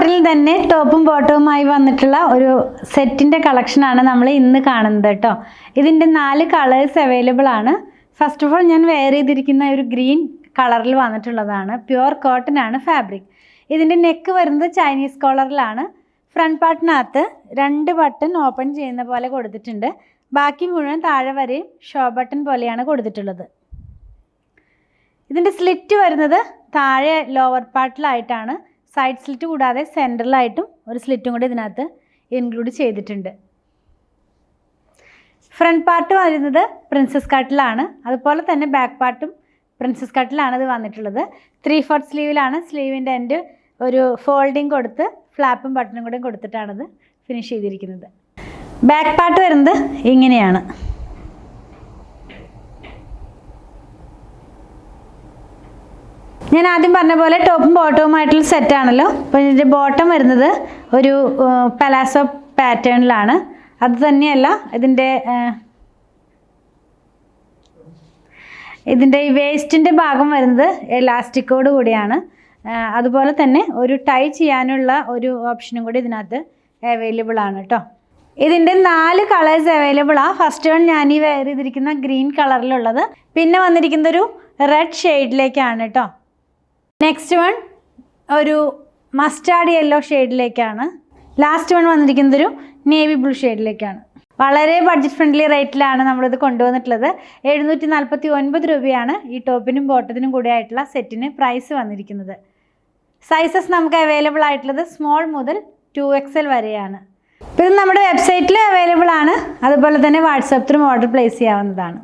പാറ്റേണിൽ തന്നെ ടോപ്പും ബോട്ടവുമായി വന്നിട്ടുള്ള ഒരു സെറ്റിൻ്റെ കളക്ഷനാണ് നമ്മൾ ഇന്ന് കാണുന്നത് കേട്ടോ. ഇതിൻ്റെ 4 കളേഴ്സ് അവൈലബിൾ ആണ്. ഫസ്റ്റ് ഓഫ് ഓൾ ഞാൻ വെയർ ചെയ്തിരിക്കുന്ന ഒരു ഗ്രീൻ കളറിൽ വന്നിട്ടുള്ളതാണ്. പ്യുവർ കോട്ടൺ ആണ് ഫാബ്രിക്. ഇതിൻ്റെ നെക്ക് വരുന്നത് ചൈനീസ് കോളറിലാണ്. ഫ്രണ്ട് പാർട്ടിനകത്ത് 2 ബട്ടൺ ഓപ്പൺ ചെയ്യുന്ന പോലെ കൊടുത്തിട്ടുണ്ട്. ബാക്കി മുഴുവൻ താഴെ വരെയും ഷോ ബട്ടൺ പോലെയാണ് കൊടുത്തിട്ടുള്ളത്. ഇതിൻ്റെ സ്ലിറ്റ് വരുന്നത് താഴെ ലോവർ പാർട്ടിലായിട്ടാണ്. സൈഡ് സ്ലിറ്റ് കൂടാതെ സെൻറ്ററിലായിട്ടും ഒരു സ്ലിറ്റും കൂടി ഇതിനകത്ത് ഇൻക്ലൂഡ് ചെയ്തിട്ടുണ്ട്. ഫ്രണ്ട് പാർട്ട് വരുന്നത് പ്രിൻസസ് കട്ടിലാണ്. അതുപോലെ തന്നെ ബാക്ക് പാർട്ടും പ്രിൻസസ് കട്ടിലാണ് ഇത് വന്നിട്ടുള്ളത്. 3/4 സ്ലീവിലാണ്. സ്ലീവിൻ്റെ എൻഡ് ഒരു ഫോൾഡിങ് കൊടുത്ത് ഫ്ലാപ്പും ബട്ടണും കൂടെ കൊടുത്തിട്ടാണിത് ഫിനിഷ് ചെയ്തിരിക്കുന്നത്. ബാക്ക് പാർട്ട് വരുന്നത് ഇങ്ങനെയാണ്. ഞാൻ ആദ്യം പറഞ്ഞ പോലെ ടോപ്പും ബോട്ടവുമായിട്ടുള്ള സെറ്റാണല്ലോ. അപ്പോൾ ഇതിൻ്റെ ബോട്ടം വരുന്നത് ഒരു പലാസോ പാറ്റേണിലാണ്. അത് തന്നെയല്ല ഇതിൻ്റെ ഈ വേസ്റ്റിൻ്റെ ഭാഗം വരുന്നത് എലാസ്റ്റിക്കോട് കൂടിയാണ്. അതുപോലെ തന്നെ ഒരു ടൈ ചെയ്യാനുള്ള ഒരു ഓപ്ഷനും കൂടി ഇതിനകത്ത് അവൈലബിൾ ആണ് കേട്ടോ. ഇതിൻ്റെ 4 കളേഴ്സ് അവൈലബിളാണ്. ഫസ്റ്റ് വൺ ഞാൻ ഈ വെയർ ചെയ്തിരിക്കുന്ന ഗ്രീൻ കളറിലുള്ളത്. പിന്നെ വന്നിരിക്കുന്നതൊരു റെഡ് ഷെയ്ഡിലേക്കാണ് കേട്ടോ. നെക്സ്റ്റ് വൺ ഒരു മസ്റ്റാർഡ് യെല്ലോ ഷെയ്ഡിലേക്കാണ്. ലാസ്റ്റ് വൺ വന്നിരിക്കുന്നതൊരു നേവി ബ്ലൂ ഷെയ്ഡിലേക്കാണ്. വളരെ ബഡ്ജറ്റ് ഫ്രണ്ട്ലി റേറ്റിലാണ് നമ്മളിത് കൊണ്ടുവന്നിട്ടുള്ളത്. 749 രൂപയാണ് ഈ ടോപ്പിനും ബോട്ടത്തിനും കൂടി ആയിട്ടുള്ള സെറ്റിന് പ്രൈസ് വന്നിരിക്കുന്നത്. സൈസസ് നമുക്ക് അവൈലബിൾ ആയിട്ടുള്ളത് സ്മോൾ മുതൽ 2XL വരെയാണ്. ഇത് നമ്മുടെ വെബ്സൈറ്റിൽ അവൈലബിൾ ആണ്. അതുപോലെ തന്നെ വാട്സാപ്പ് ത്രൂ ഓർഡർ പ്ലേസ് ചെയ്യാവുന്നതാണ്.